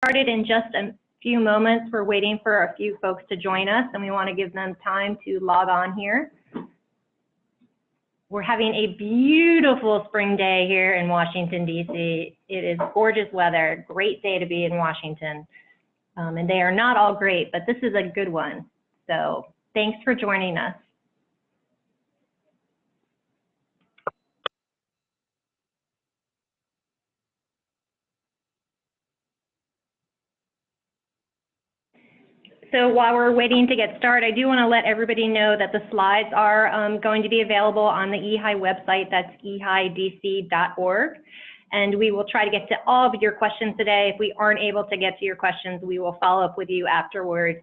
Started in just a few moments. We're waiting for a few folks to join us, and we want to give them time to log on here. We're having a beautiful spring day here in Washington, D.C. It is gorgeous weather, great day to be in Washington. And they are not all great, but this is a good one. So thanks for joining us. So while we're waiting to get started, I do want to let everybody know that the slides are going to be available on the EHIE website. That's ehiedc.org. And we will try to get to all of your questions today. If we aren't able to get to your questions, we will follow up with you afterwards.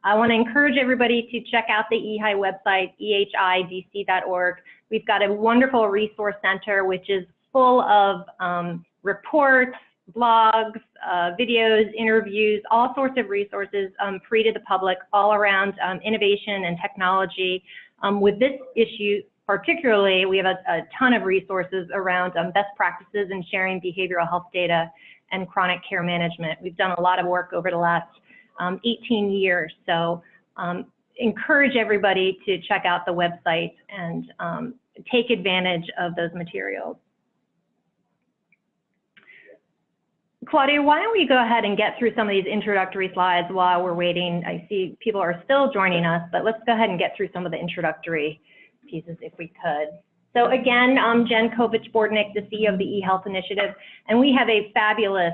I want to encourage everybody to check out the EHIE website, ehiedc.org. We've got a wonderful resource center, which is full of reports, blogs, videos, interviews, all sorts of resources free to the public all around innovation and technology. With this issue particularly, we have a ton of resources around best practices in sharing behavioral health data and chronic care management. We've done a lot of work over the last 18 years, so encourage everybody to check out the website and take advantage of those materials. Claudia, why don't we go ahead and get through some of these introductory slides while we're waiting. I see people are still joining us, but let's go ahead and get through some of the introductory pieces if we could. So again, I'm Jen Kovich-Bordnick, the CEO of the eHealth Initiative, and we have a fabulous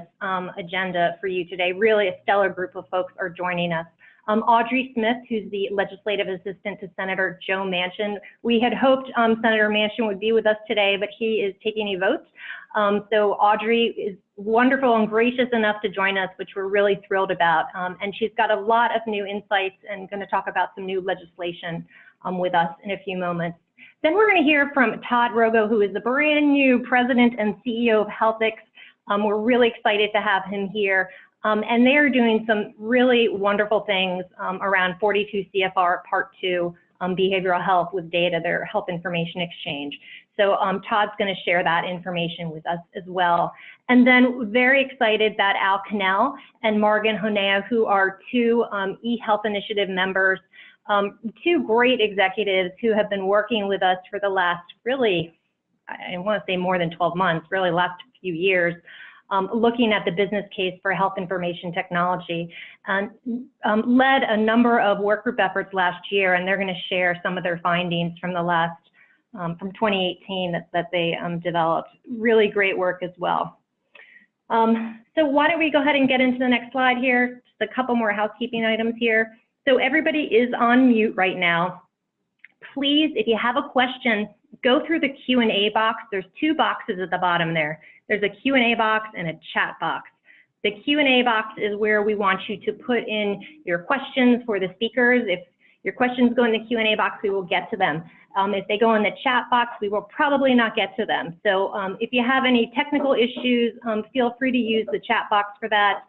agenda for you today. Really a stellar group of folks are joining us. Audrey Smith, who's the legislative assistant to Senator Joe Manchin. We had hoped Senator Manchin would be with us today, but he is taking a vote. So Audrey is wonderful and gracious enough to join us, which we're really thrilled about. And she's got a lot of new insights and going to talk about some new legislation with us in a few moments. Then we're going to hear from Todd Rogow, who is the brand new president and CEO of Healthix. We're really excited to have him here. And they are doing some really wonderful things around 42 CFR Part 2 behavioral health with data, their health information exchange. So Todd's going to share that information with us as well. And then very excited that Al Kinel and Morgan Honea, who are two eHealth Initiative members, two great executives who have been working with us for the last really, I want to say more than 12 months, really last few years, looking at the business case for health information technology, and led a number of work group efforts last year, and they're going to share some of their findings from the last, from 2018 that they developed. Really great work as well. So why don't we go ahead and get into the next slide here, just a couple more housekeeping items here. So everybody is on mute right now. Please, if you have a question, go through the Q&A box. There's two boxes at the bottom there. There's a Q&A box and a chat box. The Q&A box is where we want you to put in your questions for the speakers. If your questions go in the Q&A box, we will get to them. If they go in the chat box, we will probably not get to them. So if you have any technical issues, feel free to use the chat box for that.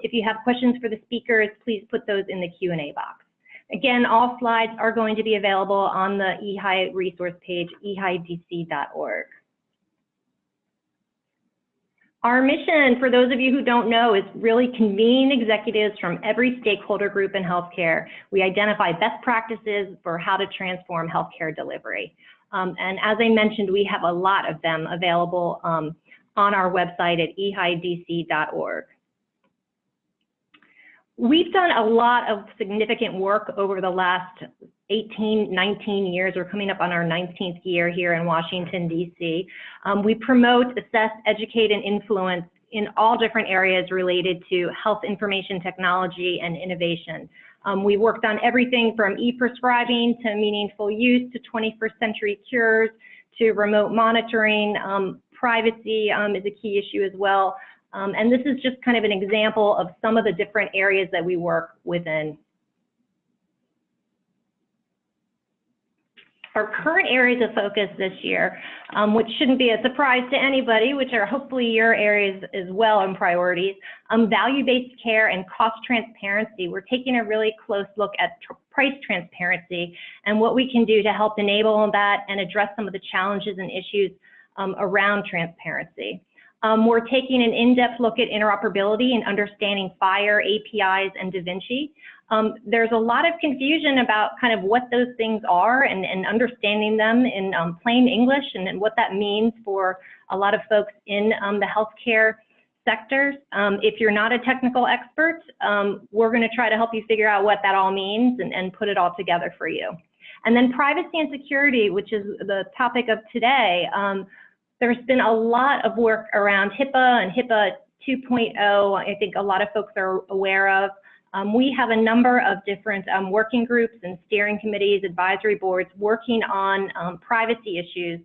If you have questions for the speakers, please put those in the Q&A box. Again, all slides are going to be available on the EHIE resource page, ehiedc.org. Our mission, for those of you who don't know, is really convene executives from every stakeholder group in healthcare. We identify best practices for how to transform healthcare delivery. And as I mentioned, we have a lot of them available on our website at ehiedc.org. We've done a lot of significant work over the last 18, 19 years. We're coming up on our 19th year here in Washington, D.C. We promote, assess, educate, and influence in all different areas related to health information technology and innovation. We worked on everything from e-prescribing to meaningful use to 21st century cures to remote monitoring. Privacy is a key issue as well. And this is just kind of an example of some of the different areas that we work within. Our current areas of focus this year, which shouldn't be a surprise to anybody, which are hopefully your areas as well and priorities, value-based care and cost transparency. We're taking a really close look at price transparency and what we can do to help enable that and address some of the challenges and issues around transparency. We're taking an in-depth look at interoperability and understanding FHIR, APIs, and DaVinci. There's a lot of confusion about kind of what those things are and understanding them in plain English and what that means for a lot of folks in the healthcare sectors. If you're not a technical expert, we're going to try to help you figure out what that all means and put it all together for you. And then privacy and security, which is the topic of today. There's been a lot of work around HIPAA and HIPAA 2.0. I think a lot of folks are aware of. We have a number of different working groups and steering committees, advisory boards working on privacy issues.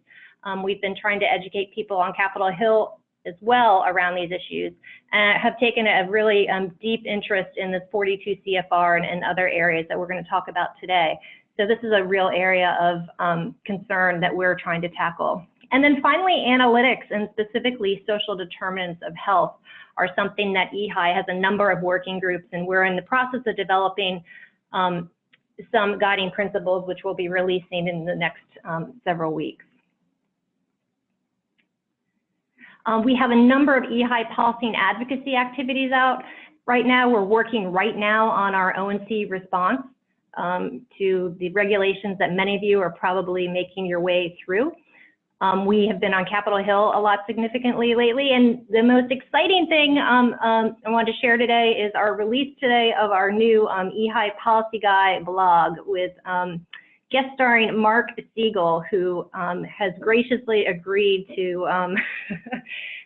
We've been trying to educate people on Capitol Hill as well around these issues, and have taken a really deep interest in this 42 CFR and other areas that we're going to talk about today. So this is a real area of concern that we're trying to tackle. And then finally, analytics and specifically social determinants of health are something that EHI has a number of working groups, and we're in the process of developing some guiding principles, which we'll be releasing in the next several weeks. We have a number of EHI policy and advocacy activities out right now. We're working right now on our ONC response to the regulations that many of you are probably making your way through. We have been on Capitol Hill a lot significantly lately, and the most exciting thing I wanted to share today is our release today of our new EHI Policy Guy blog with guest starring Mark Siegel, who has graciously agreed to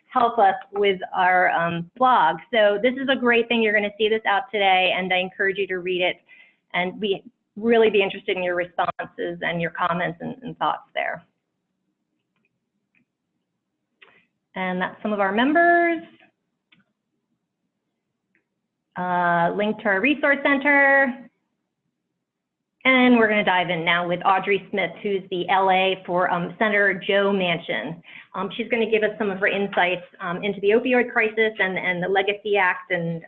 help us with our blog. So this is a great thing. You're going to see this out today, and I encourage you to read it and really be interested in your responses and your comments and thoughts there. And that's some of our members. Link to our resource center. And we're going to dive in now with Audrey Smith, who's the LA for Senator Joe Manchin. She's going to give us some of her insights into the opioid crisis and the Legacy Act and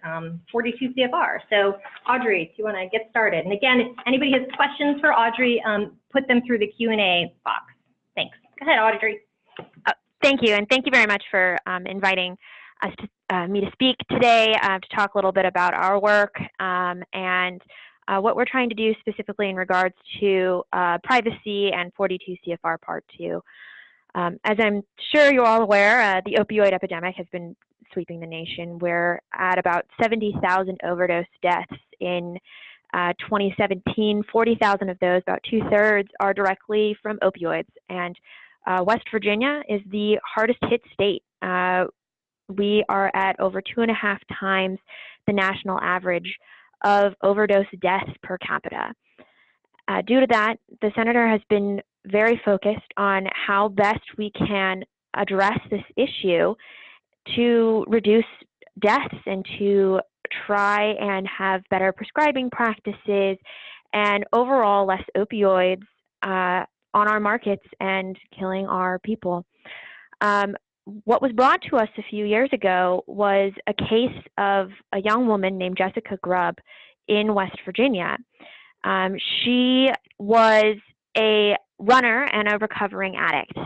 42 CFR. So Audrey, do you want to get started? And again, if anybody has questions for Audrey, put them through the Q&A box. Thanks. Go ahead, Audrey. Thank you, and thank you very much for inviting us to, me to speak today to talk a little bit about our work and what we're trying to do specifically in regards to privacy and 42 CFR Part 2. As I'm sure you're all aware, the opioid epidemic has been sweeping the nation. We're at about 70,000 overdose deaths in 2017. 40,000 of those, about 2/3, are directly from opioids. And West Virginia is the hardest hit state. We are at over 2.5 times the national average of overdose deaths per capita. Due to that, the senator has been very focused on how best we can address this issue to reduce deaths and to try and have better prescribing practices and overall less opioids on our markets and killing our people. What was brought to us a few years ago was a case of a young woman named Jessica Grubb in West Virginia. She was a runner and a recovering addict.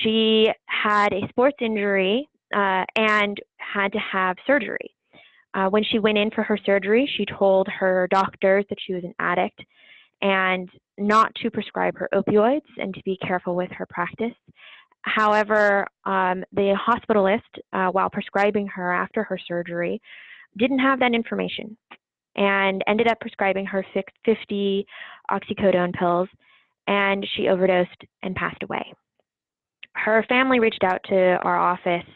She had a sports injury and had to have surgery. When she went in for her surgery, she told her doctors that she was an addict and not to prescribe her opioids and to be careful with her practice. However, the hospitalist, while prescribing her after her surgery, didn't have that information and ended up prescribing her 50 oxycodone pills, and she overdosed and passed away. Her family reached out to our office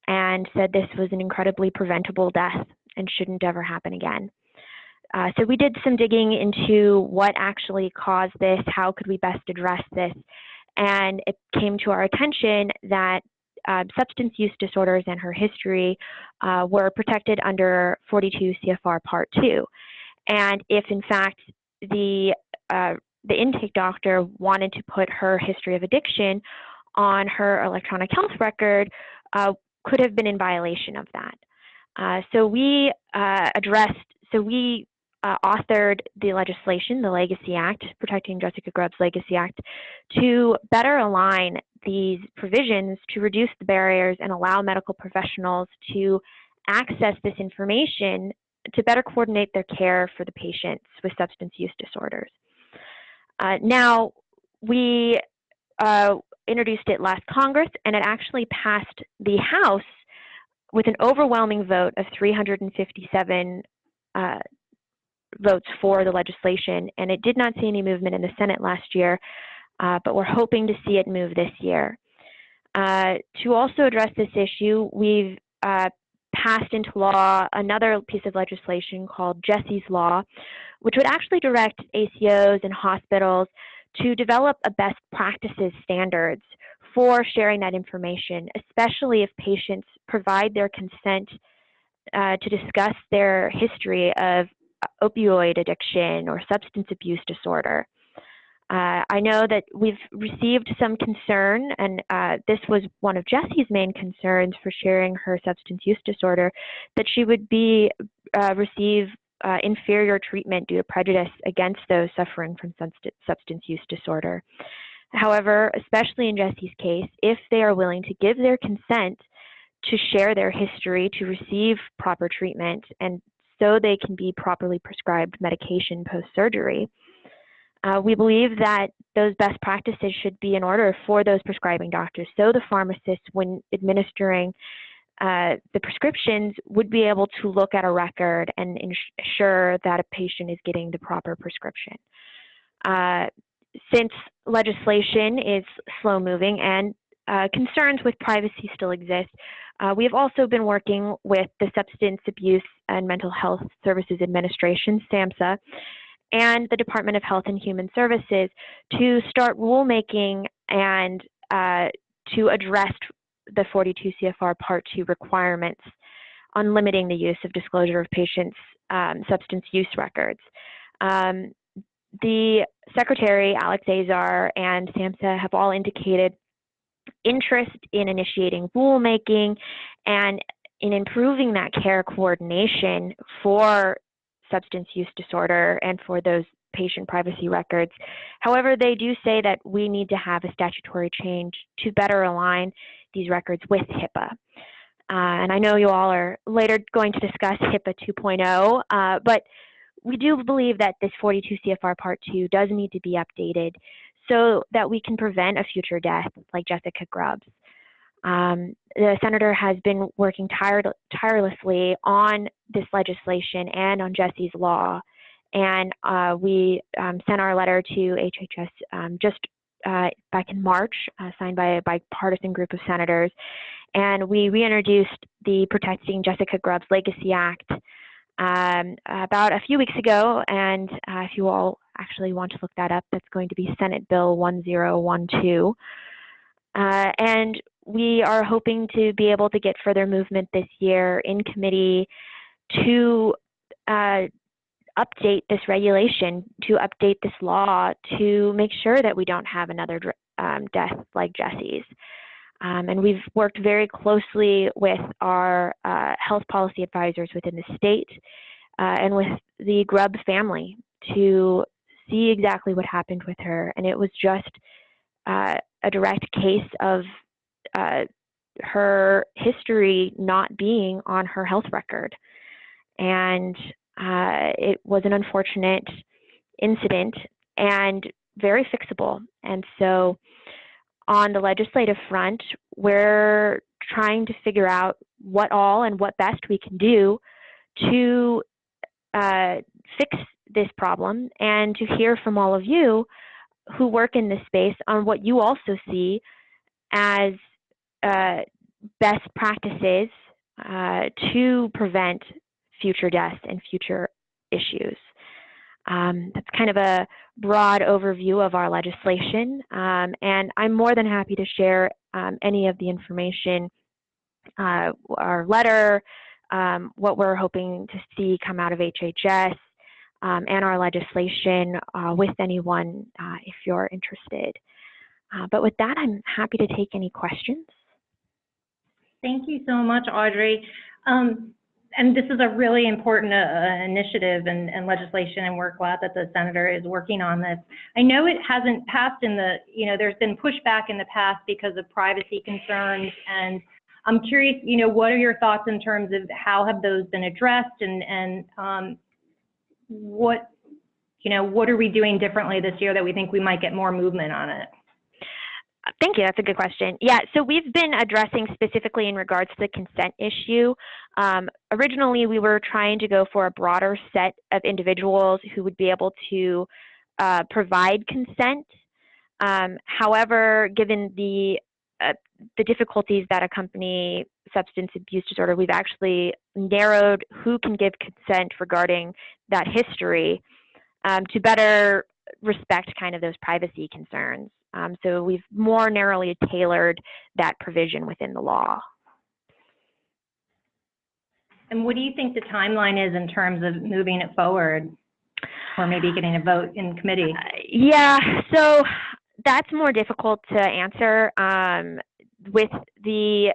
and said this was an incredibly preventable death and shouldn't ever happen again. So we did some digging into what actually caused this, how could we best address this, and it came to our attention that substance use disorders and her history were protected under 42 CFR Part 2. And if in fact the intake doctor wanted to put her history of addiction on her electronic health record, could have been in violation of that. So we authored the legislation, the Legacy Act, Protecting Jessica Grubb's Legacy Act, to better align these provisions to reduce the barriers and allow medical professionals to access this information to better coordinate their care for the patients with substance use disorders. Now, we introduced it last Congress, and it actually passed the House with an overwhelming vote of 357 votes for the legislation, and it did not see any movement in the Senate last year, but we're hoping to see it move this year. To also address this issue, we've passed into law another piece of legislation called Jesse's Law, which would actually direct ACOs and hospitals to develop a best practices standards for sharing that information, especially if patients provide their consent to discuss their history of opioid addiction or substance abuse disorder. I know that we've received some concern, and this was one of Jesse's main concerns for sharing her substance use disorder, that she would receive inferior treatment due to prejudice against those suffering from substance use disorder. However, especially in Jesse's case, if they are willing to give their consent to share their history, to receive proper treatment, and so they can be properly prescribed medication post-surgery, we believe that those best practices should be in order for those prescribing doctors. So the pharmacists, when administering the prescriptions, would be able to look at a record and ensure that a patient is getting the proper prescription. Since legislation is slow moving and concerns with privacy still exist, we have also been working with the Substance Abuse and Mental Health Services Administration, SAMHSA, and the Department of Health and Human Services to start rulemaking and to address the 42 CFR Part 2 requirements on limiting the use of disclosure of patients' substance use records. The Secretary, Alex Azar, and SAMHSA have all indicated interest in initiating rulemaking and in improving that care coordination for substance use disorder and for those patient privacy records. However, they do say that we need to have a statutory change to better align these records with HIPAA. And I know you all are later going to discuss HIPAA 2.0, but we do believe that this 42 CFR Part 2 does need to be updated so that we can prevent a future death like Jessica Grubbs. The Senator has been working tirelessly on this legislation and on Jesse's Law, and we sent our letter to HHS just back in March, signed by a bipartisan group of senators, and we reintroduced the Protecting Jessica Grubbs Legacy Act about a few weeks ago, and if you all actually want to look that up, that's going to be Senate Bill 1012. And we are hoping to be able to get further movement this year in committee to update this regulation, to update this law, to make sure that we don't have another death like Jesse's. And we've worked very closely with our health policy advisors within the state and with the Grubb family to see exactly what happened with her. And it was just a direct case of her history not being on her health record. And it was an unfortunate incident and very fixable. And so on the legislative front, we're trying to figure out what all and what best we can do to fix this problem and to hear from all of you who work in this space on what you also see as best practices to prevent future deaths and future issues. That's kind of a broad overview of our legislation, and I'm more than happy to share any of the information, our letter, what we're hoping to see come out of HHS, and our legislation with anyone if you're interested. But with that, I'm happy to take any questions. Thank you so much, Audrey. And this is a really important initiative and legislation, and we're glad that the senator is working on this. I know it hasn't passed in the, there's been pushback in the past because of privacy concerns, and I'm curious, what are your thoughts in terms of how have those been addressed, and what are we doing differently this year that we think we might get more movement on it? Thank you. That's a good question. Yeah, so we've been addressing specifically in regards to the consent issue. Originally, we were trying to go for a broader set of individuals who would be able to provide consent. However, given the difficulties that accompany substance abuse disorder, we've actually narrowed who can give consent regarding that history to better respect kind of those privacy concerns. So we've more narrowly tailored that provision within the law. And what do you think the timeline is in terms of moving it forward, or maybe getting a vote in committee? Yeah, so that's more difficult to answer. With the,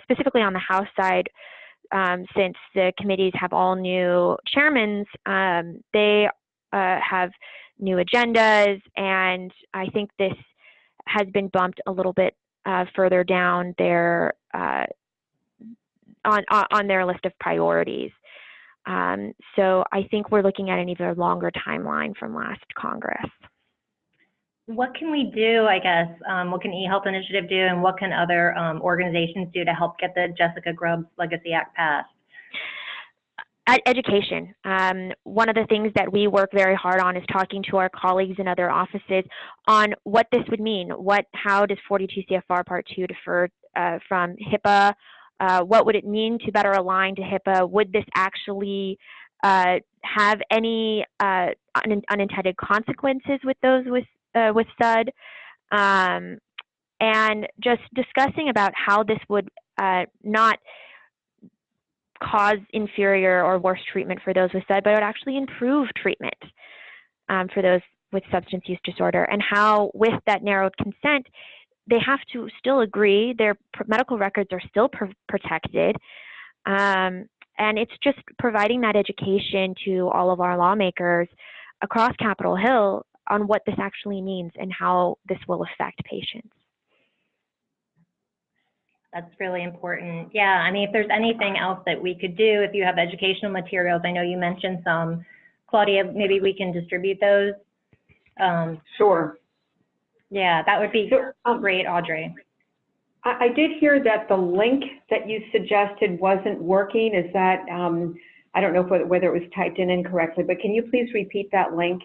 specifically on the House side, since the committees have all new chairmans, they have new agendas, and I think this has been bumped a little bit further down their on their list of priorities. So I think we're looking at an even longer timeline from last Congress. What can we do, I guess? What can eHealth Initiative do, and what can other organizations do to help get the Jessica Grubbs Legacy Act passed? Education. One of the things that we work very hard on is talking to our colleagues in other offices on what this would mean. How does 42 CFR Part 2 differ from HIPAA? What would it mean to better align to HIPAA? Would this actually have any unintended consequences with those with SUD? And just discussing about how this would not cause inferior or worse treatment for those with SUD, but it would actually improve treatment for those with substance use disorder, and how with that narrowed consent, they have to still agree, their medical records are still protected, and it's just providing that education to all of our lawmakers across Capitol Hill on what this actually means and how this will affect patients. That's really important. Yeah, I mean, if there's anything else that we could do, if you have educational materials, I know you mentioned some. Claudia, maybe we can distribute those. Sure. Yeah, that would be great, Audrey. I did hear that the link that you suggested wasn't working. Is that, I don't know whether it was typed in incorrectly, but can you please repeat that link?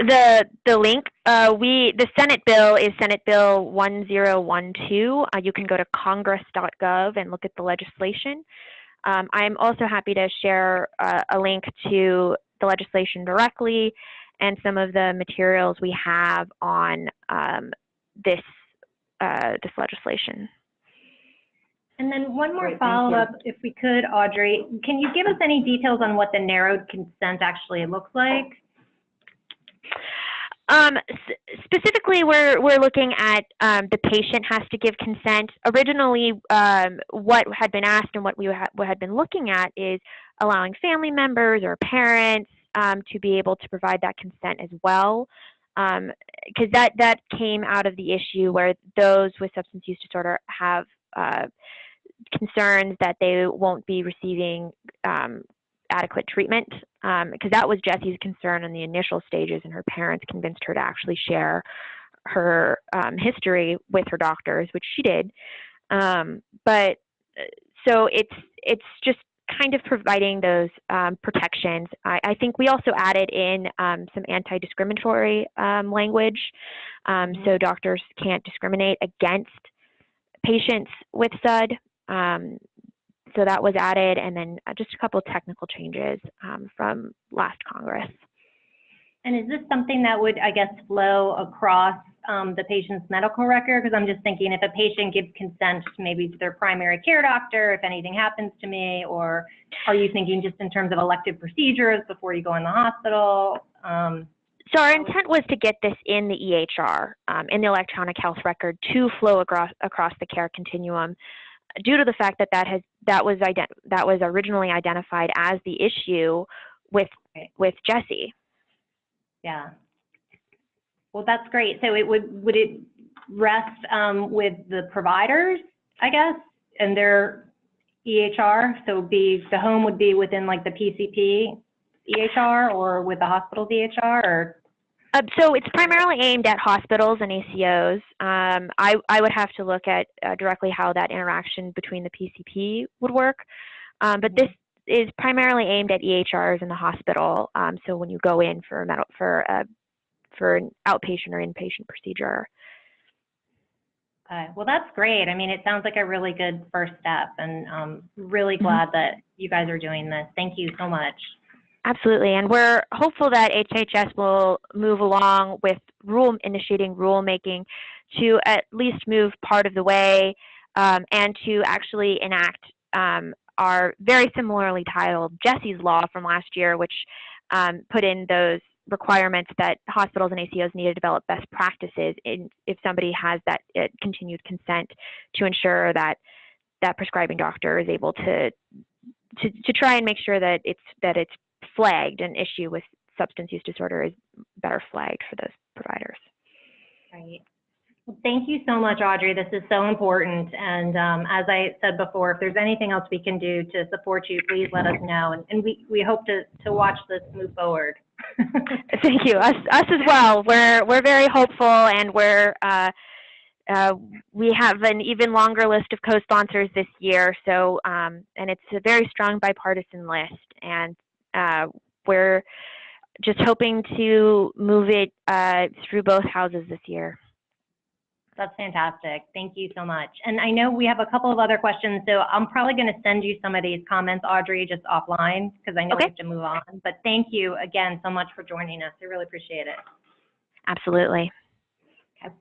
The link, the Senate bill is Senate Bill 1012. You can go to congress.gov and look at the legislation. I'm also happy to share a link to the legislation directly and some of the materials we have on this legislation. And then one more follow-up, if we could, Audrey. Can you give us any details on what the narrowed consent actually looks like? Specifically, we're looking at the patient has to give consent. Originally, what had been asked and what we had been looking at is allowing family members or parents to be able to provide that consent as well, because that came out of the issue where those with substance use disorder have concerns that they won't be receiving adequate treatment, because that was Jessie's concern in the initial stages, and her parents convinced her to actually share her history with her doctors, which she did. But so it's just kind of providing those protections. I think we also added in some anti-discriminatory language, so doctors can't discriminate against patients with SUD. So that was added, and then just a couple of technical changes from last Congress. And is this something that would, I guess, flow across the patient's medical record? Because I'm just thinking if a patient gives consent maybe to their primary care doctor, if anything happens to me, or are you thinking just in terms of elective procedures before you go in the hospital? So our intent was to get this in the EHR, in the electronic health record, to flow across the care continuum. due to the fact that that was originally identified as the issue with Jesse. Yeah. Well, that's great. So would it rest with the providers, I guess, and their EHR? So the home would be within like the PCP EHR or with the hospital's EHR, or? So it's primarily aimed at hospitals and ACOs. I would have to look at directly how that interaction between the PCP would work, but this is primarily aimed at EHRs in the hospital. So when you go in for an outpatient or inpatient procedure. Well, that's great. I mean, it sounds like a really good first step, and really glad that you guys are doing this. Thank you so much. Absolutely, and we're hopeful that HHS will move along with initiating rulemaking to at least move part of the way and to actually enact our very similarly titled Jesse's Law from last year, which put in those requirements that hospitals and ACOs need to develop best practices if somebody has that continued consent to ensure that that prescribing doctor is able to try and make sure that it's flagged. An issue with substance use disorder is better flagged for those providers. Right. Well, thank you so much, Audrey. This is so important. And as I said before, if there's anything else we can do to support you, please let us know. And we hope to watch this move forward. Thank you. Us as well. We're very hopeful, and we have an even longer list of co-sponsors this year. So and it's a very strong bipartisan list, and we're just hoping to move it through both houses this year. That's fantastic. Thank you so much. And I know we have a couple of other questions, so I'm probably going to send you some of these comments, Audrey, just offline, because I know we have to move on. But thank you again so much for joining us. I really appreciate it. Absolutely. Okay.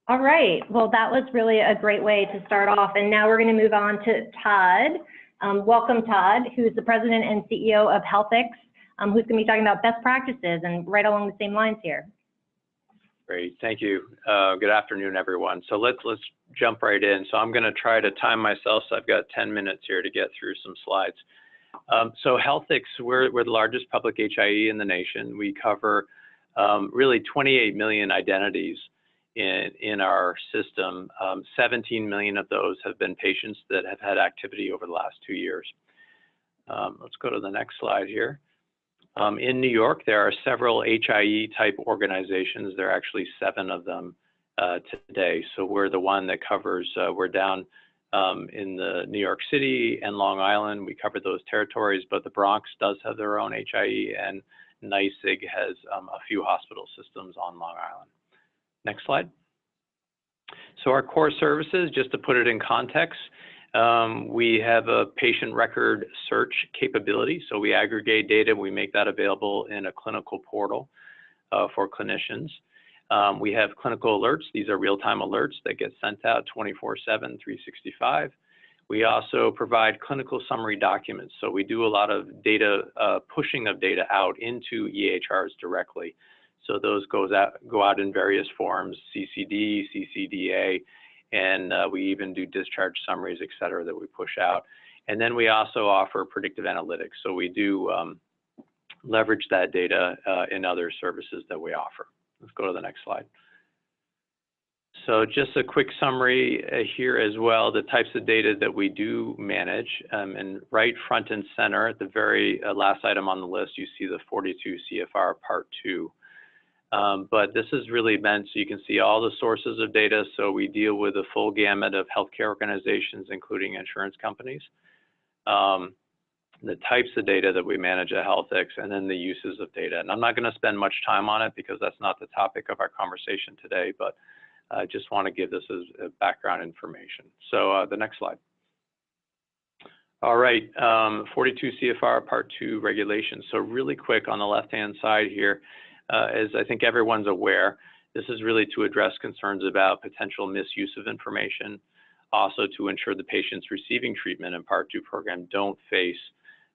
All right. Well, that was really a great way to start off. And now we're going to move on to Todd. Welcome, Todd, who's the president and CEO of Healthix, who's going to be talking about best practices and right along the same lines here. Great, thank you. Good afternoon, everyone. So let's jump right in. So I'm going to try to time myself, so I've got 10 minutes here to get through some slides. So Healthix, we're the largest public HIE in the nation. We cover really 28 million identities in our system. 17 million of those have been patients that have had activity over the last 2 years. Let's go to the next slide here. In New York, there are several HIE type organizations. There are actually 7 of them today. So we're the one that covers, we're down in the New York City and Long Island. We cover those territories, but the Bronx does have their own HIE, and NYSIG has a few hospital systems on Long Island. Next slide. So our core services, just to put it in context, we have a patient record search capability. So we aggregate data, we make that available in a clinical portal for clinicians. We have clinical alerts. These are real-time alerts that get sent out 24/7, 365. We also provide clinical summary documents. So we do a lot of data, pushing of data out into EHRs directly. So those go out in various forms, CCD, CCDA, and we even do discharge summaries, et cetera, that we push out. And then we also offer predictive analytics. So we do leverage that data in other services that we offer. Let's go to the next slide. So just a quick summary here as well, the types of data that we do manage. And right front and center, at the very last item on the list, you see the 42 CFR Part 2. But this is really meant so you can see all the sources of data. So we deal with a full gamut of healthcare organizations, including insurance companies, the types of data that we manage at Healthix, and then the uses of data. And I'm not going to spend much time on it because that's not the topic of our conversation today, but I just want to give this as background information. So the next slide. All right, 42 CFR Part 2 regulations. So really quick on the left-hand side here, as I think everyone's aware, this is really to address concerns about potential misuse of information, also to ensure the patients receiving treatment in Part 2 program don't face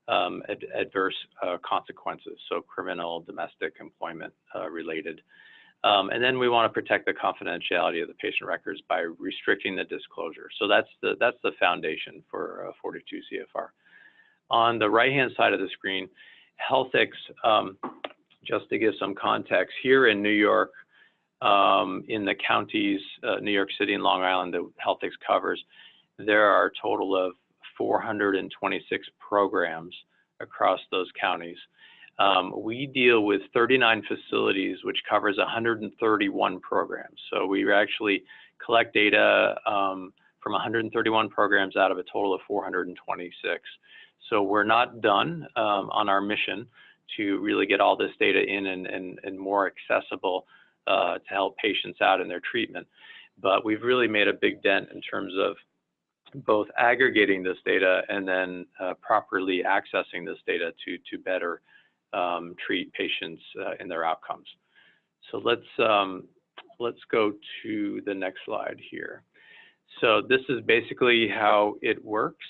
adverse consequences, so criminal, domestic, employment related. And then we want to protect the confidentiality of the patient records by restricting the disclosure. So that's the foundation for 42 CFR. On the right-hand side of the screen, Healthix, just to give some context, here in New York, in the counties, New York City and Long Island that Healthix covers, there are a total of 426 programs across those counties. We deal with 39 facilities, which covers 131 programs. So we actually collect data from 131 programs out of a total of 426. So we're not done on our mission to really get all this data in and more accessible to help patients out in their treatment. But we've really made a big dent in terms of both aggregating this data and then properly accessing this data to better treat patients in their outcomes. So let's go to the next slide here. So this is basically how it works.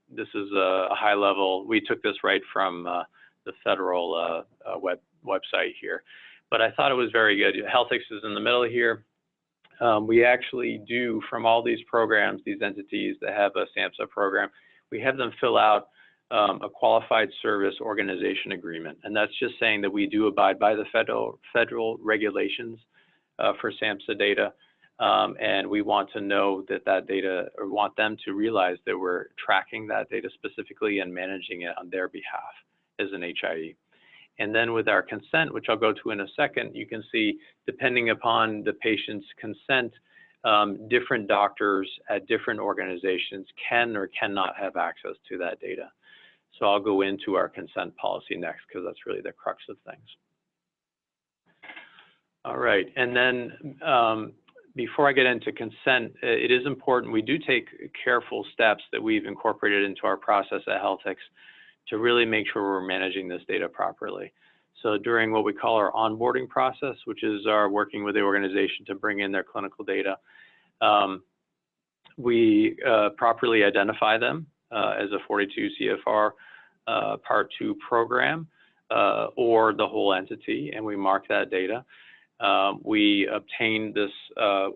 This is a high level. We took this right from the federal website here, but I thought it was very good. Healthix is in the middle here. We actually do, from all these programs, these entities that have a SAMHSA program, we have them fill out a qualified service organization agreement. And that's just saying that we do abide by the federal regulations for SAMHSA data. And we want to know that data, or want them to realize that we're tracking that data specifically and managing it on their behalf as an HIE. And then with our consent, which I'll go to in a second, you can see, depending upon the patient's consent, different doctors at different organizations can or cannot have access to that data. So I'll go into our consent policy next, because that's really the crux of things. All right, and then before I get into consent, it is important, we do take careful steps that we've incorporated into our process at Healthix to really make sure we're managing this data properly. So during what we call our onboarding process, which is our working with the organization to bring in their clinical data, we properly identify them as a 42 CFR Part 2 program or the whole entity, and we mark that data. We obtain this,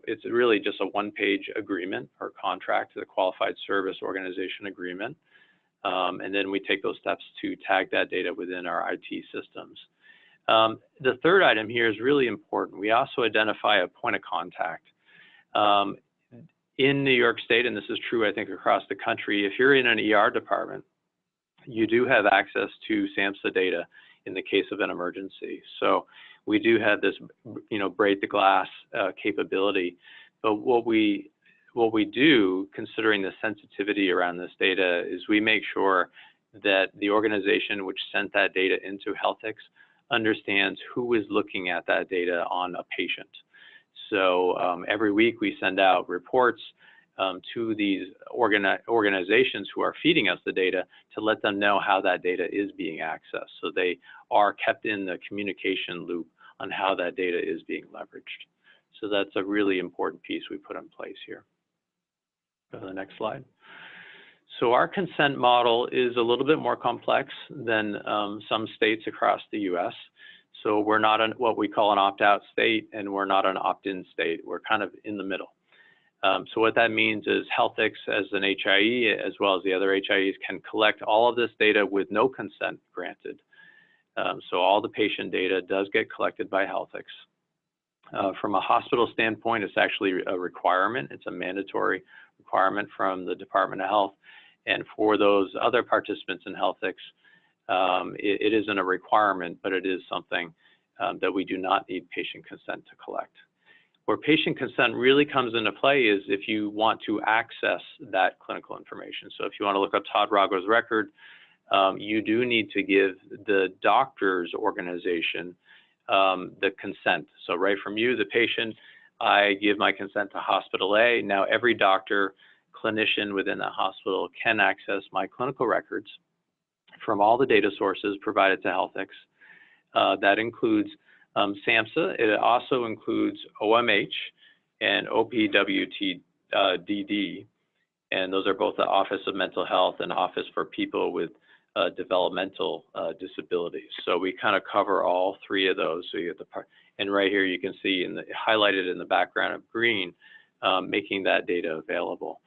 it's really just a one-page agreement or contract, the Qualified Service Organization Agreement. And then we take those steps to tag that data within our IT systems. The third item here is really important. We also identify a point of contact. In New York State, and this is true, I think, across the country, if you're in an ER department, you do have access to SAMHSA data in the case of an emergency. So we do have this, break the glass capability. But what we do, considering the sensitivity around this data, is we make sure that the organization which sent that data into Healthix understands who is looking at that data on a patient. So every week we send out reports to these organizations who are feeding us the data to let them know how that data is being accessed. So they are kept in the communication loop on how that data is being leveraged. So that's a really important piece we put in place here. Go to the next slide. So our consent model is a little bit more complex than some states across the US. So we're not what we call an opt-out state, and we're not an opt-in state. We're kind of in the middle. So what that means is Healthix as an HIE, as well as the other HIEs, can collect all of this data with no consent granted. So all the patient data does get collected by Healthix. From a hospital standpoint, it's actually a requirement. It's a mandatory requirement from the Department of Health. And for those other participants in Healthix, it isn't a requirement, but it is something that we do not need patient consent to collect. Where patient consent really comes into play is if you want to access that clinical information. So if you want to look up Todd Rogow's record, you do need to give the doctor's organization the consent. So right from you, the patient, I give my consent to Hospital A. Now every doctor, clinician within that hospital can access my clinical records from all the data sources provided to Healthix. That includes SAMHSA. It also includes OMH and OPWTDD, and those are both the Office of Mental Health and Office for People with developmental disabilities. So we kind of cover all three of those. So you get the part, and right here you can see highlighted in the background of green, making that data available.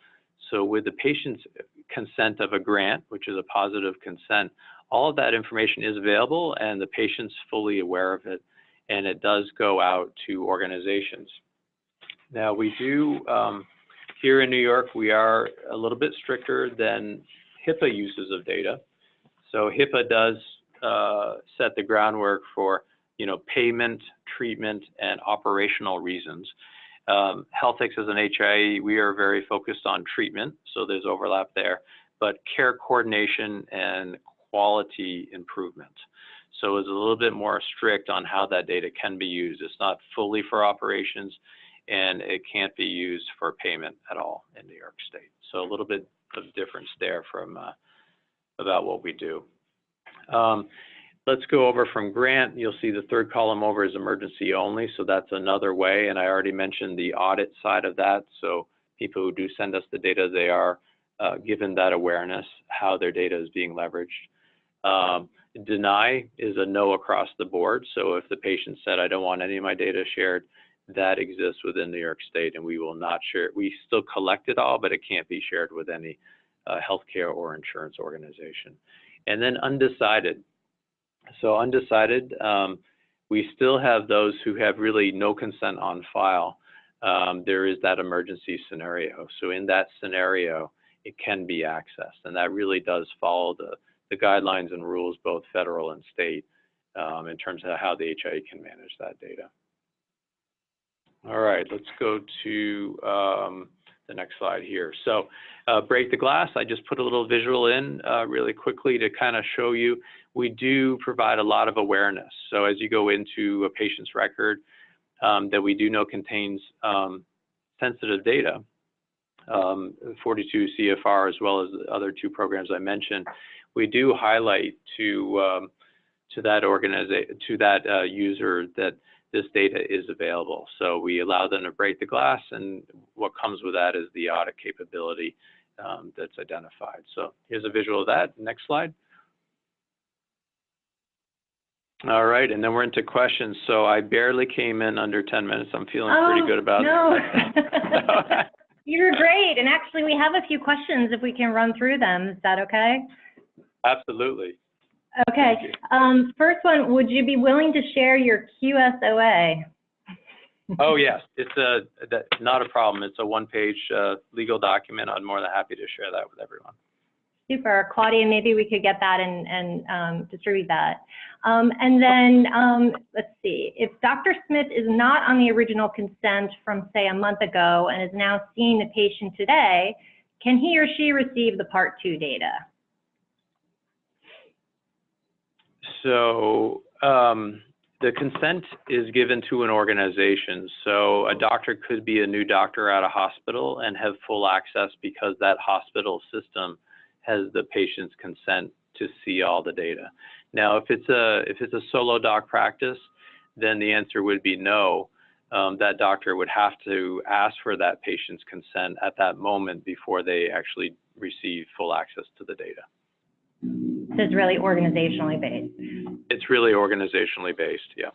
So with the patient's consent of a grant, which is a positive consent, all of that information is available and the patient's fully aware of it, and it does go out to organizations. Now we do, here in New York, we are a little bit stricter than HIPAA uses of data. So HIPAA does set the groundwork for, payment, treatment, and operational reasons. Healthix as an HIE, we are very focused on treatment, so there's overlap there, but care coordination and quality improvement. So it's a little bit more strict on how that data can be used. It's not fully for operations, and it can't be used for payment at all in New York State. So a little bit of difference there from about what we do. Let's go over from grant. You'll see the third column over is emergency only, so that's another way, and I already mentioned the audit side of that. So people who do send us the data, they are given that awareness, how their data is being leveraged. Deny is a no across the board. So if the patient said, I don't want any of my data shared, that exists within New York State, and we will not share it. We still collect it all, but it can't be shared with any healthcare or insurance organization. And then undecided. So undecided, we still have those who have really no consent on file. There is that emergency scenario. So in that scenario, it can be accessed, and that really does follow the guidelines and rules, both federal and state, in terms of how the HIE can manage that data. All right, let's go to the next slide here. So break the glass, I just put a little visual in really quickly to kind of show you, we do provide a lot of awareness. So as you go into a patient's record that we do know contains sensitive data, 42 CFR as well as the other two programs I mentioned, we do highlight to that user that this data is available. So we allow them to break the glass, and what comes with that is the audit capability that's identified. So here's a visual of that. Next slide. All right, and then we're into questions. So I barely came in under 10 minutes. I'm feeling pretty good about it. You're great. And actually, we have a few questions if we can run through them. Is that okay? Absolutely. Okay. First one, would you be willing to share your QSOA? Oh, yes. It's not a problem. It's a one-page legal document. I'm more than happy to share that with everyone. Super. Claudia, maybe we could get that and distribute that. And then let's see. If Dr. Smith is not on the original consent from, say, a month ago and is now seeing the patient today, can he or she receive the Part 2 data? So the consent is given to an organization. So a doctor could be a new doctor at a hospital and have full access because that hospital system has the patient's consent to see all the data. Now, if it's a solo doc practice, then the answer would be no. That doctor would have to ask for that patient's consent at that moment before they actually receive full access to the data. So it's really organizationally based. It's really organizationally based, yeah.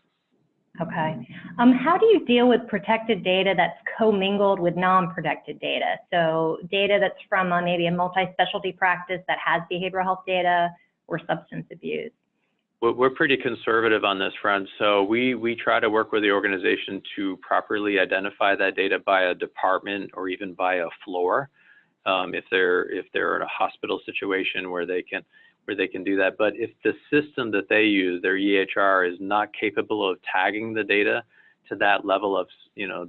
Okay. How do you deal with protected data that's commingled with non-protected data? So data that's from maybe a multi-specialty practice that has behavioral health data or substance abuse? We're pretty conservative on this front. So we try to work with the organization to properly identify that data by a department or even by a floor. If they're in a hospital situation where they can do that. But if the system that they use, their EHR, is not capable of tagging the data to that level of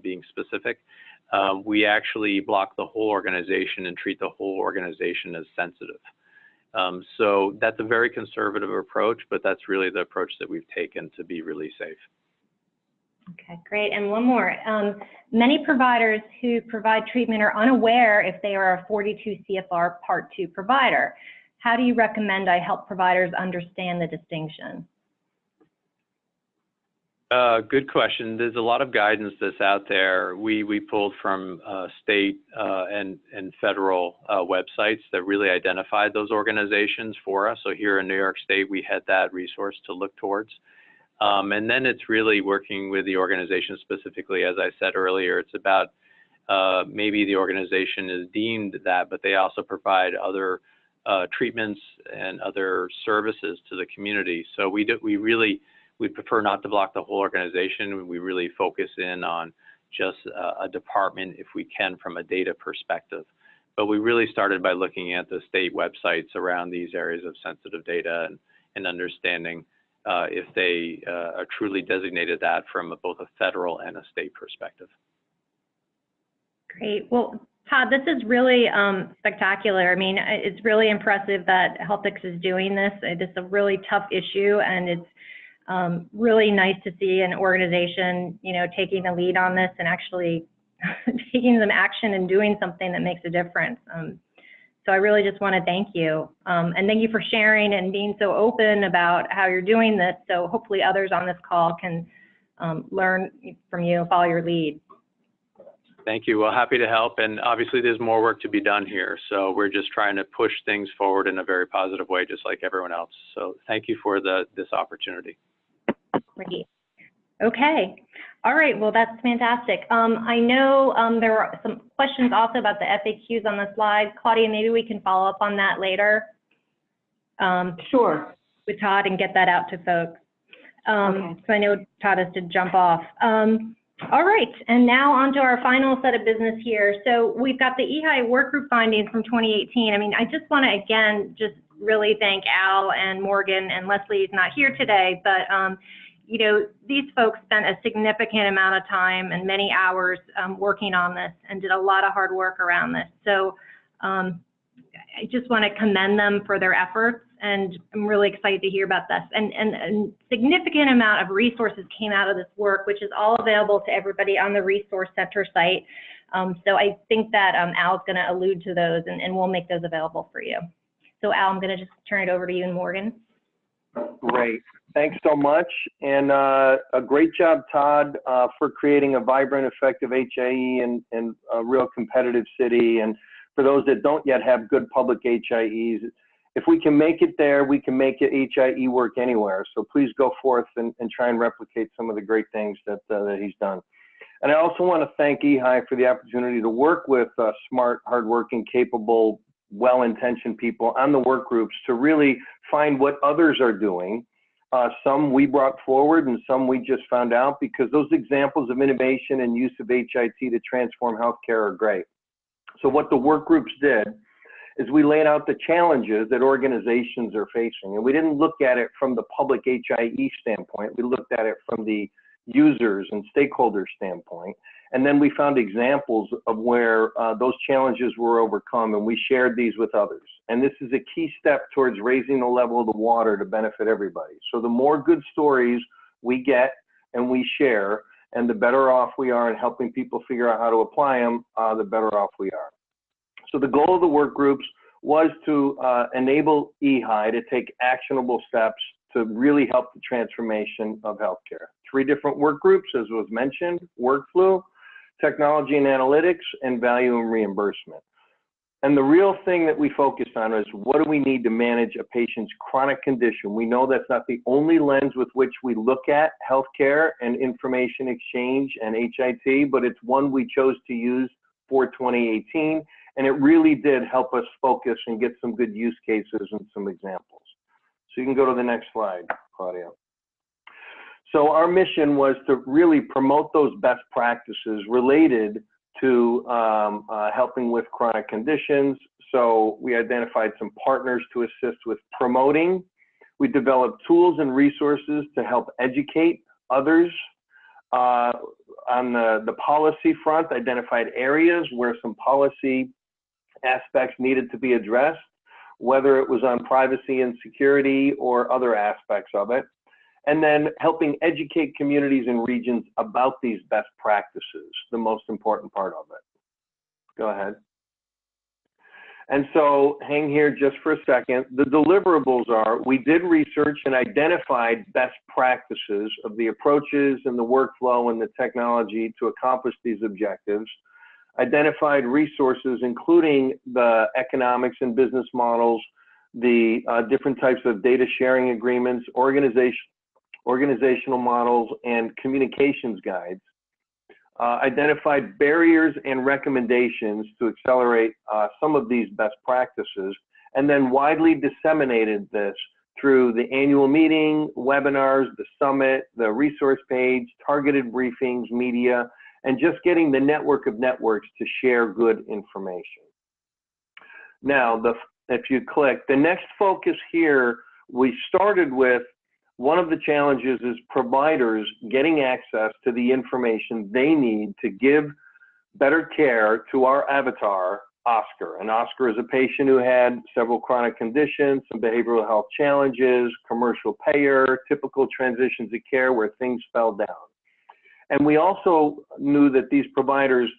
being specific, we actually block the whole organization and treat the whole organization as sensitive. So that's a very conservative approach, but that's really the approach that we've taken to be really safe. Okay, great. And one more. Many providers who provide treatment are unaware if they are a 42 CFR Part 2 provider. How do you recommend I help providers understand the distinction? Good question. There's a lot of guidance that's out there. We pulled from state and federal websites that really identified those organizations for us. So here in New York State, we had that resource to look towards. And then it's really working with the organization specifically. As I said earlier, it's about maybe the organization is deemed that, but they also provide other treatments and other services to the community. So we prefer not to block the whole organization. We really focus in on just a department if we can from a data perspective. But we really started by looking at the state websites around these areas of sensitive data and understanding if they are truly designated that from both a federal and a state perspective. Great. Well, Todd, this is really spectacular. I mean, it's really impressive that Healthix is doing this. It's a really tough issue, and it's really nice to see an organization, taking the lead on this and actually taking some action and doing something that makes a difference. So I really just want to thank you. And thank you for sharing and being so open about how you're doing this. So hopefully others on this call can learn from you and follow your lead. Thank you. Well, happy to help. And obviously there's more work to be done here. So we're just trying to push things forward in a very positive way, just like everyone else. So thank you for this opportunity. Great. Okay. All right. Well, that's fantastic. I know there are some questions also about the FAQs on the slide. Claudia, maybe we can follow up on that later. Sure. With Todd and get that out to folks. Okay. So I know Todd has to jump off. All right. And now on to our final set of business here. So we've got the EHI workgroup findings from 2018. I mean, I just want to, again, just really thank Al and Morgan, and Leslie's not here today, but these folks spent a significant amount of time and many hours working on this and did a lot of hard work around this. So I just want to commend them for their efforts, and I'm really excited to hear about this. And a significant amount of resources came out of this work, which is all available to everybody on the Resource Center site. So I think that Al's going to allude to those, and we'll make those available for you. So Al, I'm going to just turn it over to you and Morgan. Great. Thanks so much. And a great job, Todd, for creating a vibrant, effective HIE in a real competitive city. And for those that don't yet have good public HIEs, if we can make it there, we can make it HIE work anywhere. So please go forth and try and replicate some of the great things that he's done. And I also want to thank EHI for the opportunity to work with smart, hardworking, capable, well-intentioned people on the work groups to really find what others are doing. Some we brought forward and some we just found out, because those examples of innovation and use of HIT to transform healthcare are great. So what the work groups did is we laid out the challenges that organizations are facing. And we didn't look at it from the public HIE standpoint. We looked at it from the users and stakeholders standpoint. And then we found examples of where those challenges were overcome, and we shared these with others. And this is a key step towards raising the level of the water to benefit everybody. So the more good stories we get and we share, and the better off we are in helping people figure out how to apply them, the better off we are. So the goal of the work groups was to enable EHI to take actionable steps to really help the transformation of healthcare. 3 different work groups, as was mentioned: workflow, technology and analytics, and value and reimbursement. And the real thing that we focused on is, what do we need to manage a patient's chronic condition? We know that's not the only lens with which we look at healthcare and information exchange and HIT, but it's one we chose to use for 2018. And it really did help us focus and get some good use cases and some examples. So you can go to the next slide, Claudia. So our mission was to really promote those best practices related to helping with chronic conditions. So we identified some partners to assist with promoting. We developed tools and resources to help educate others. On the policy front, identified areas where some policy aspects needed to be addressed, whether it was on privacy and security or other aspects of it. And then helping educate communities and regions about these best practices, the most important part of it. Go ahead. And so hang here just for a second. The deliverables are, we did research and identified best practices of the approaches and the workflow and the technology to accomplish these objectives, identified resources, including the economics and business models, the different types of data sharing agreements, organizational models, and communications guides. Identified barriers and recommendations to accelerate some of these best practices, and then widely disseminated this through the annual meeting, webinars, the summit, the resource page, targeted briefings, media, and just getting the network of networks to share good information. Now, if you click, the next focus here, we started with one of the challenges is providers getting access to the information they need to give better care to our avatar, Oscar. And Oscar is a patient who had several chronic conditions, some behavioral health challenges, commercial payer, typical transitions of care where things fell down. And we also knew that these providers,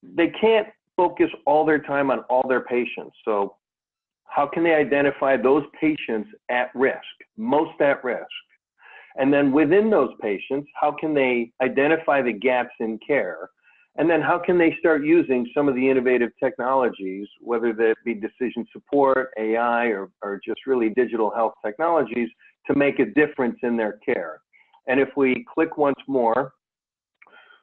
they can't focus all their time on all their patients. So how can they identify those patients at risk, most at risk? And then within those patients, how can they identify the gaps in care? And then how can they start using some of the innovative technologies, whether that be decision support, AI, or just really digital health technologies to make a difference in their care? And if we click once more,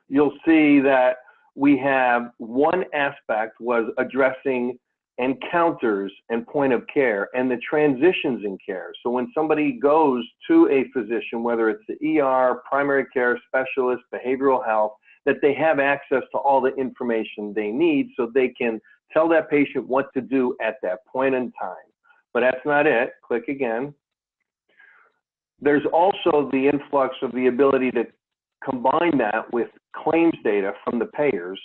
you'll see that we have one aspect was addressing encounters and point of care and the transitions in care. So when somebody goes to a physician, whether it's the ER, primary care specialist, behavioral health, that they have access to all the information they need so they can tell that patient what to do at that point in time. But that's not it. Click again. There's also the influx of the ability to combine that with claims data from the payers,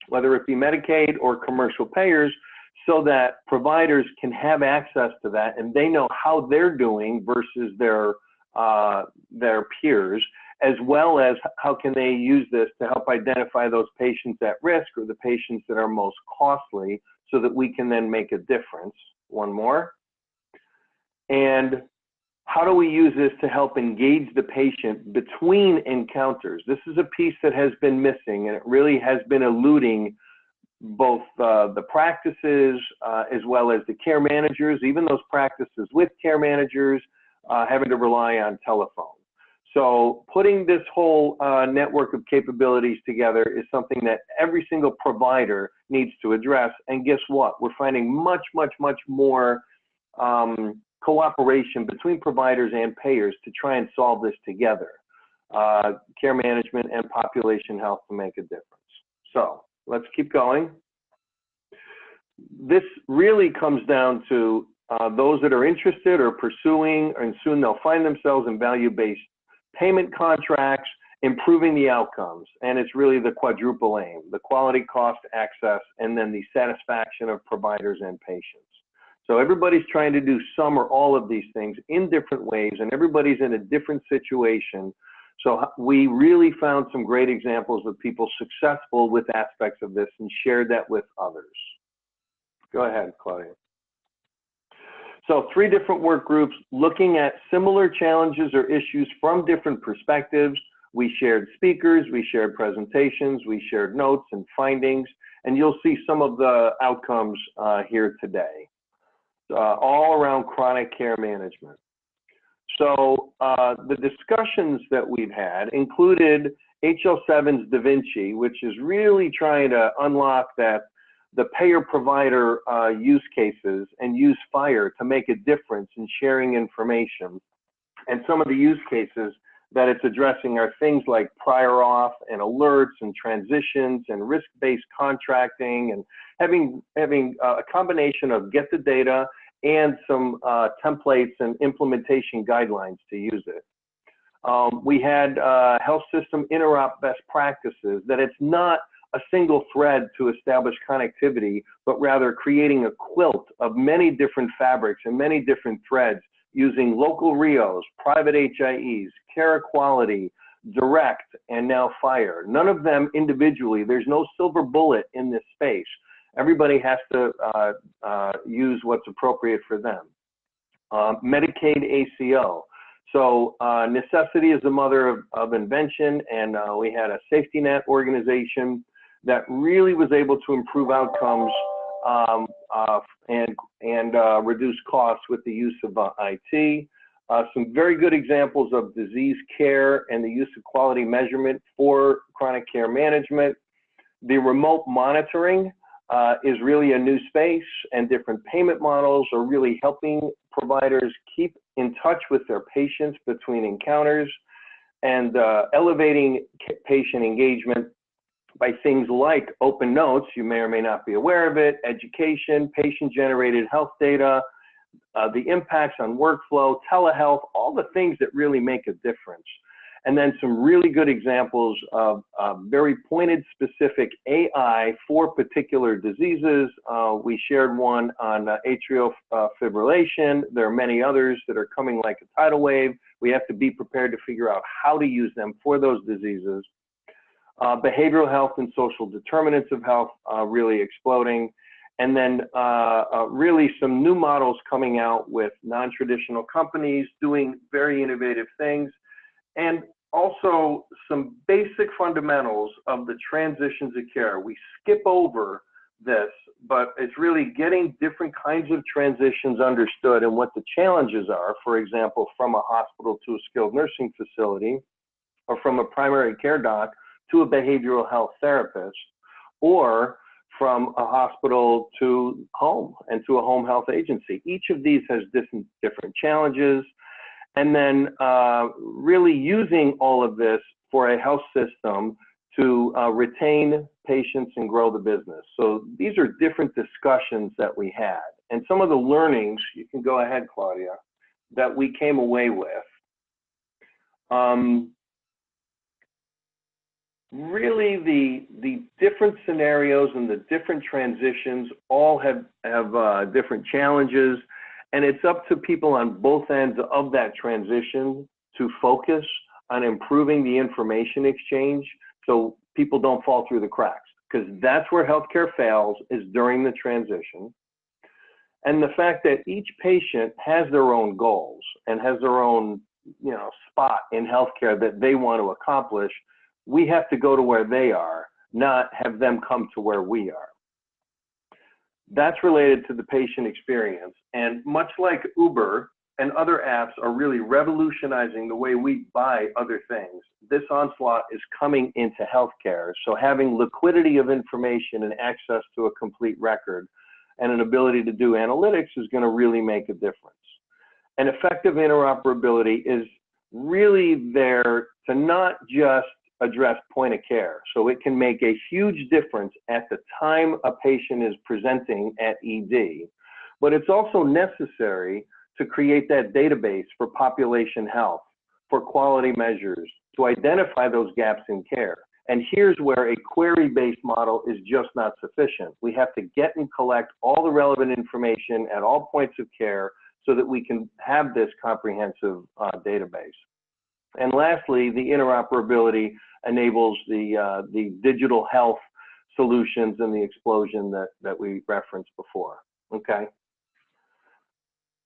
whether it be Medicaid or commercial payers, so that providers can have access to that and they know how they're doing versus their peers, as well as how can they use this to help identify those patients at risk or the patients that are most costly so that we can then make a difference. One more. And how do we use this to help engage the patient between encounters? This is a piece that has been missing, and it really has been eluding both the practices as well as the care managers, even those practices with care managers having to rely on telephone. So putting this whole network of capabilities together is something that every single provider needs to address. And guess what? We're finding much, much, much more cooperation between providers and payers to try and solve this together, care management and population health to make a difference. So let's keep going. This really comes down to those that are interested or pursuing, and soon they'll find themselves in value-based payment contracts, improving the outcomes. And it's really the quadruple aim: the quality, cost, access, and then the satisfaction of providers and patients. So everybody's trying to do some or all of these things in different ways, and everybody's in a different situation. So we really found some great examples of people successful with aspects of this and shared that with others. Go ahead, Claudia. So 3 different work groups looking at similar challenges or issues from different perspectives. We shared speakers, we shared presentations, we shared notes and findings, and you'll see some of the outcomes here today, all around chronic care management. So the discussions that we've had included HL7's Da Vinci, which is really trying to unlock the payer-provider use cases and use FHIR to make a difference in sharing information. And some of the use cases that it's addressing are things like prior auth and alerts and transitions and risk-based contracting and having a combination of get the data and some templates and implementation guidelines to use it. We had health system interop best practices, that it's not a single thread to establish connectivity, but rather creating a quilt of many different fabrics and many different threads using local RIOs, private HIEs, care equality, direct, and now FHIR. None of them individually. There's no silver bullet in this space. Everybody has to use what's appropriate for them. Medicaid ACO. So necessity is the mother of invention, and we had a safety net organization that really was able to improve outcomes and reduce costs with the use of IT. Some very good examples of disease care and the use of quality measurement for chronic care management. The remote monitoring is really a new space, and different payment models are really helping providers keep in touch with their patients between encounters, and elevating patient engagement by things like open notes, you may or may not be aware of it, education, patient-generated health data, the impacts on workflow, telehealth, all the things that really make a difference. And then some really good examples of very pointed, specific AI for particular diseases. We shared one on atrial fibrillation. There are many others that are coming like a tidal wave. We have to be prepared to figure out how to use them for those diseases. Behavioral health and social determinants of health really exploding. And then really some new models coming out with non-traditional companies doing very innovative things. And also some basic fundamentals of the transitions of care. We skip over this, but it's really getting different kinds of transitions understood and what the challenges are, for example, from a hospital to a skilled nursing facility, or from a primary care doc to a behavioral health therapist, or from a hospital to home and to a home health agency. Each of these has different challenges. And then really using all of this for a health system to retain patients and grow the business. So these are different discussions that we had. And some of the learnings, you can go ahead, Claudia, that we came away with. Really the different scenarios and the different transitions all have different challenges. And it's up to people on both ends of that transition to focus on improving the information exchange so people don't fall through the cracks, because that's where healthcare fails, is during the transition. And the fact that each patient has their own goals and has their own, spot in healthcare that they want to accomplish, we have to go to where they are, not have them come to where we are. That's related to the patient experience. And much like Uber and other apps are really revolutionizing the way we buy other things, this onslaught is coming into healthcare. So having liquidity of information and access to a complete record and an ability to do analytics is going to really make a difference. And effective interoperability is really there to not just address point of care. So it can make a huge difference at the time a patient is presenting at ED, but it's also necessary to create that database for population health, for quality measures, to identify those gaps in care. And here's where a query-based model is just not sufficient. We have to get and collect all the relevant information at all points of care so that we can have this comprehensive database. And lastly, the interoperability enables the digital health solutions and the explosion that we referenced before, okay?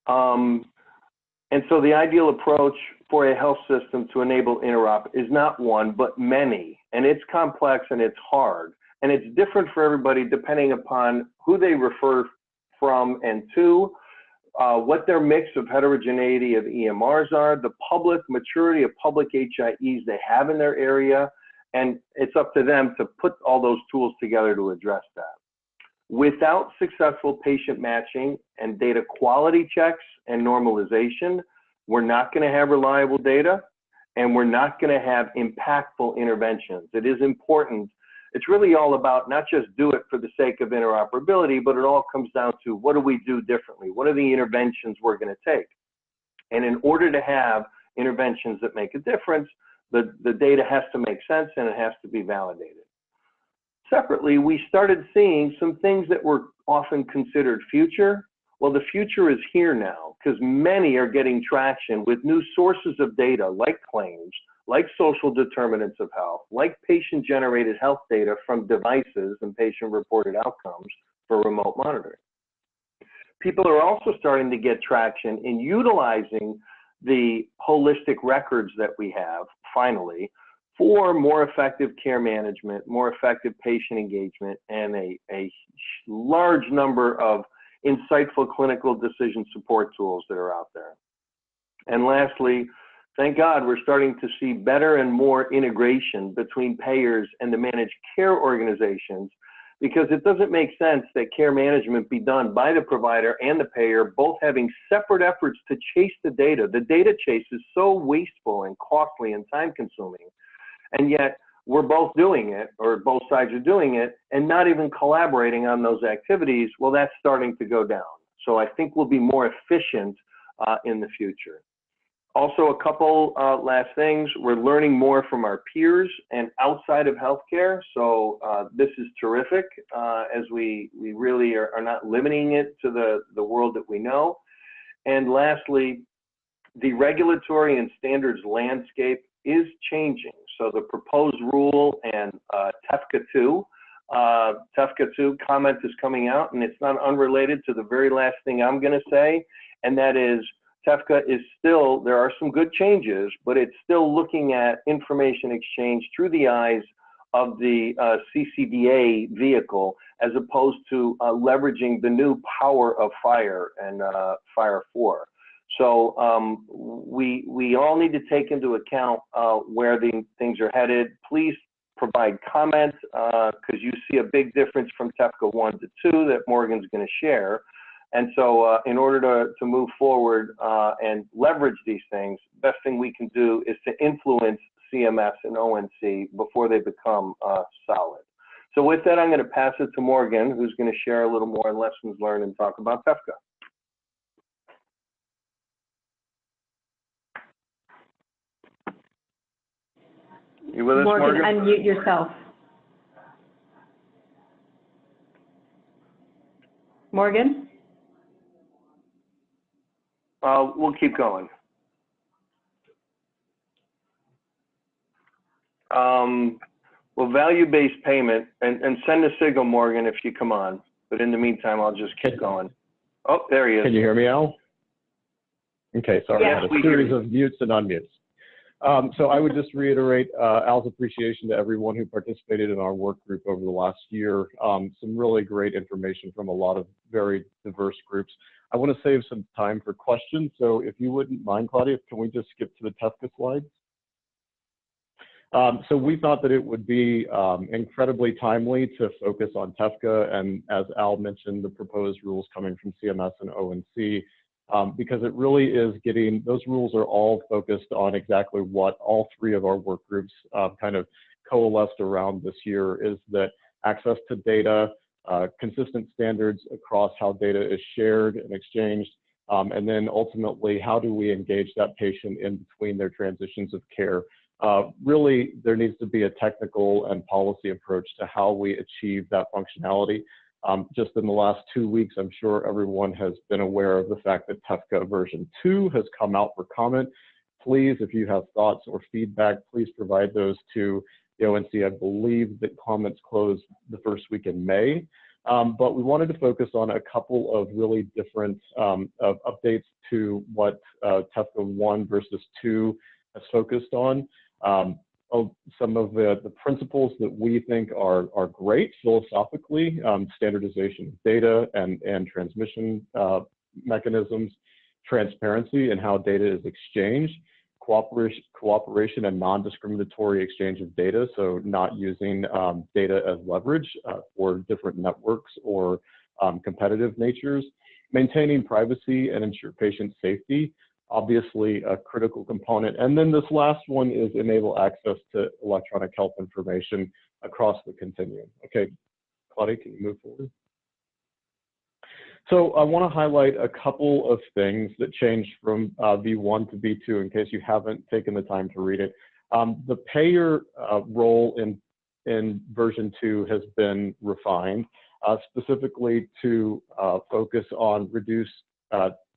And so the ideal approach for a health system to enable interop is not one, but many, and it's complex and it's hard. And it's different for everybody depending upon who they refer from and to, what their mix of heterogeneity of EMRs are, the public maturity of public HIEs they have in their area, and it's up to them to put all those tools together to address that. Without successful patient matching and data quality checks and normalization, we're not going to have reliable data, and we're not going to have impactful interventions. It is important. It's really all about not just do it for the sake of interoperability, but it all comes down to what do we do differently? What are the interventions we're going to take? And in order to have interventions that make a difference, the data has to make sense and it has to be validated. Separately, we started seeing some things that were often considered future. Well, the future is here now because many are getting traction with new sources of data like claims, like social determinants of health, like patient-generated health data from devices and patient-reported outcomes, for remote monitoring. People are also starting to get traction in utilizing the holistic records that we have, finally, for more effective care management, more effective patient engagement, and a large number of insightful clinical decision support tools that are out there. And lastly, thank God we're starting to see better and more integration between payers and the managed care organizations, because it doesn't make sense that care management be done by the provider and the payer, both having separate efforts to chase the data. The data chase is so wasteful and costly and time consuming. And yet we're both doing it, or both sides are doing it, and not even collaborating on those activities. Well, that's starting to go down. So I think we'll be more efficient in the future. Also, a couple last things. We're learning more from our peers and outside of healthcare. So this is terrific, as we really are not limiting it to the world that we know. And lastly, the regulatory and standards landscape is changing. So the proposed rule and TEFCA 2 comment is coming out, and it's not unrelated to the very last thing I'm going to say, and that is TEFCA is still, there are some good changes, but it's still looking at information exchange through the eyes of the CCDA vehicle, as opposed to leveraging the new power of FHIR and FHIR 4. So we all need to take into account where the things are headed. Please provide comments, because you see a big difference from TEFCA 1 to 2 that Morgan's going to share. And so in order to move forward and leverage these things, best thing we can do is to influence CMS and ONC before they become solid. So with that, I'm going to pass it to Morgan, who's going to share a little more on lessons learned and talk about TEFCA. You with us, Morgan? Unmute yourself. Morgan? We'll keep going. Well, value-based payment, and send a signal, Morgan, if you come on. But in the meantime, I'll just keep going. Oh, there he is. Can you hear me, Al? Okay, sorry, Yes, I had a series of mutes and unmutes. So I would just reiterate Al's appreciation to everyone who participated in our work group over the last year. Some really great information from a lot of very diverse groups. I want to save some time for questions, so if you wouldn't mind, Claudia, can we just skip to the TEFCA slides? So we thought that it would be incredibly timely to focus on TEFCA, and as Al mentioned, the proposed rules coming from CMS and ONC, because it really is getting, those rules are all focused on exactly what all three of our work groups kind of coalesced around this year, is that access to data, consistent standards across how data is shared and exchanged, and then ultimately, how do we engage that patient in between their transitions of care? Really, there needs to be a technical and policy approach to how we achieve that functionality. Just in the last 2 weeks, I'm sure everyone has been aware of the fact that TEFCA version 2 has come out for comment. Please, if you have thoughts or feedback, please provide those to the ONC. I believe that comments close the first week in May. But we wanted to focus on a couple of really different updates to what TEFCA 1 versus 2 has focused on. Some of the principles that we think are great philosophically, standardization of data and transmission mechanisms, transparency and how data is exchanged, cooperation and non-discriminatory exchange of data, so not using data as leverage for different networks or competitive natures, maintaining privacy and ensure patient safety, obviously a critical component. And then this last one is enable access to electronic health information across the continuum. Okay, Claudia, can you move forward? So I want to highlight a couple of things that changed from V1 to V2 in case you haven't taken the time to read it. The payer role in version 2 has been refined, specifically to focus on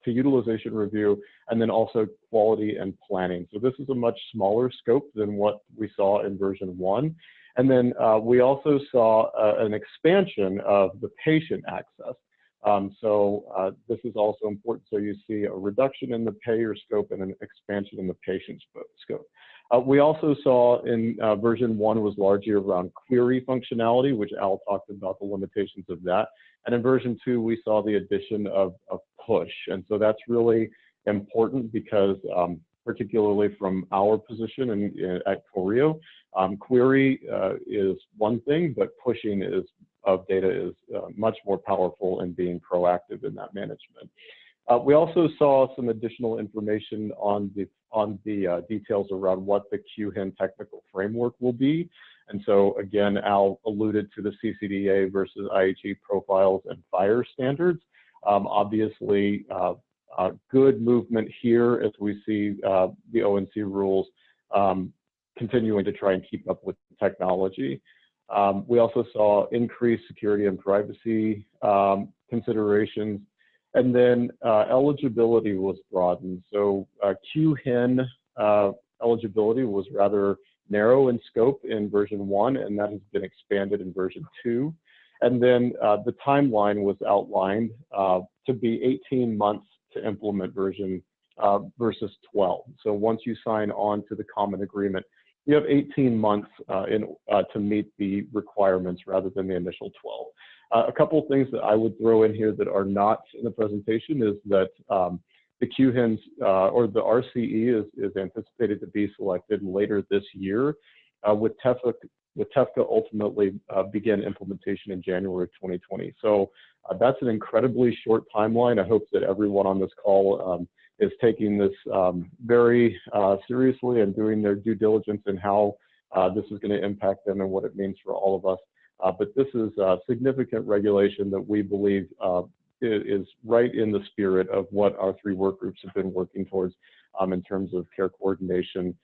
to utilization review, and then also quality and planning. So this is a much smaller scope than what we saw in version 1. And then we also saw an expansion of the patient access. This is also important. So you see a reduction in the payer scope and an expansion in the patient scope. We also saw in version 1 was largely around query functionality, which Al talked about the limitations of that. And in version 2, we saw the addition of push. And so that's really important because particularly from our position at CORHIO, query is one thing, but pushing of data is much more powerful in being proactive in that management. We also saw some additional information on the details around what the QHIN technical framework will be. And so again, Al alluded to the CCDA versus IHE profiles and FHIR standards. Obviously, good movement here as we see the ONC rules continuing to try and keep up with the technology. We also saw increased security and privacy considerations. And then eligibility was broadened. So QHIN eligibility was rather narrow in scope in version 1, and that has been expanded in version 2. And then the timeline was outlined to be 18 months to implement version versus 12. So once you sign on to the common agreement, you have 18 months to meet the requirements rather than the initial 12. A couple of things that I would throw in here that are not in the presentation is that the QHINs or the RCE is anticipated to be selected later this year, with TEFCA ultimately begin implementation in January 2020. So that's an incredibly short timeline. I hope that everyone on this call is taking this very seriously and doing their due diligence in how this is going to impact them and what it means for all of us. But this is a significant regulation that we believe is right in the spirit of what our 3 work groups have been working towards in terms of care coordination,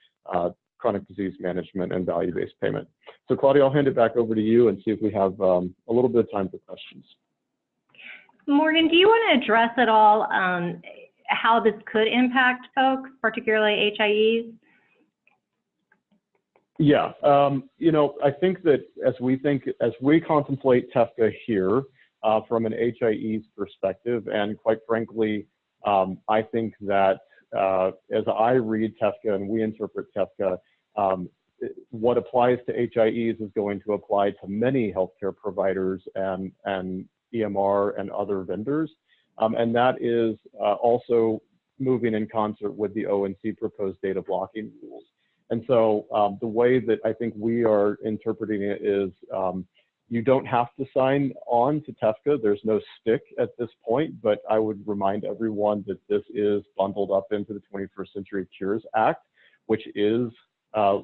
chronic disease management, and value-based payment. So Claudia, I'll hand it back over to you and see if we have a little bit of time for questions. Morgan, do you want to address at all how this could impact folks, particularly HIEs? Yeah, you know, I think that as we contemplate TEFCA here from an HIE's perspective, and quite frankly, I think that as I read TEFCA and we interpret TEFCA, what applies to HIEs is going to apply to many healthcare providers and EMR and other vendors. And that is also moving in concert with the ONC proposed data blocking rules. And so the way that I think we are interpreting it is you don't have to sign on to TEFCA. There's no stick at this point, but I would remind everyone that this is bundled up into the 21st Century Cures Act, which is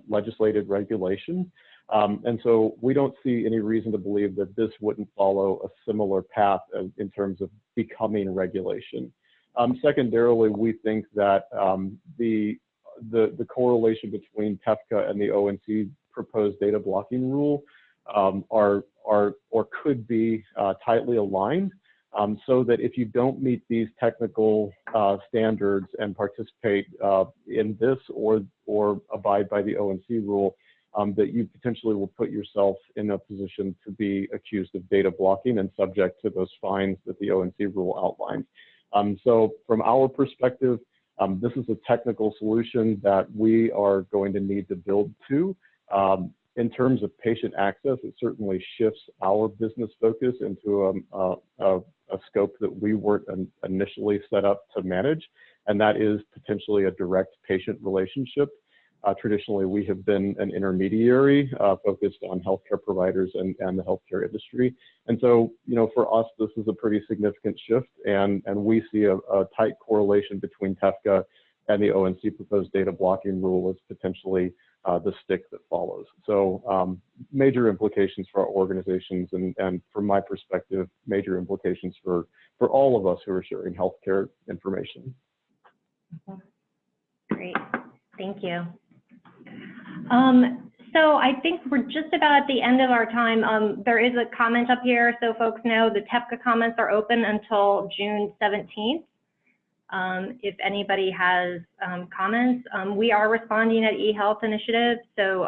legislated regulation. And so we don't see any reason to believe that this wouldn't follow a similar path in terms of becoming regulation. Secondarily, we think that the correlation between TEFCA and the ONC proposed data blocking rule are or could be tightly aligned, so that if you don't meet these technical standards and participate in this or abide by the ONC rule, that you potentially will put yourself in a position to be accused of data blocking and subject to those fines that the ONC rule outlines. So from our perspective, this is a technical solution that we are going to need to build to. In terms of patient access, it certainly shifts our business focus into a scope that we weren't initially set up to manage, and that is potentially a direct patient relationship. Traditionally, we have been an intermediary focused on healthcare providers and the healthcare industry. And so, you know, for us, this is a pretty significant shift, and we see a tight correlation between TEFCA and the ONC proposed data blocking rule as potentially the stick that follows. So major implications for our organizations, and from my perspective, major implications for all of us who are sharing healthcare information. Great, thank you. So I think we're just about at the end of our time. There is a comment up here, so folks know the TEFCA comments are open until June 17th. If anybody has comments, we are responding at eHealth Initiative, so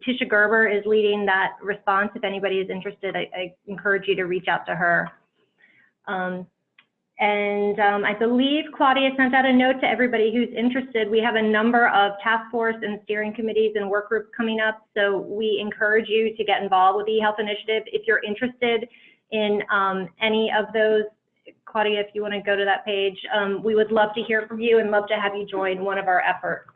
Tisha Gerber is leading that response. If anybody is interested, I encourage you to reach out to her. I believe Claudia sent out a note to everybody who's interested. We have a number of task force and steering committees and work groups coming up, so we encourage you to get involved with the eHealth Initiative. If you're interested in any of those, Claudia, if you want to go to that page, we would love to hear from you and love to have you join one of our efforts.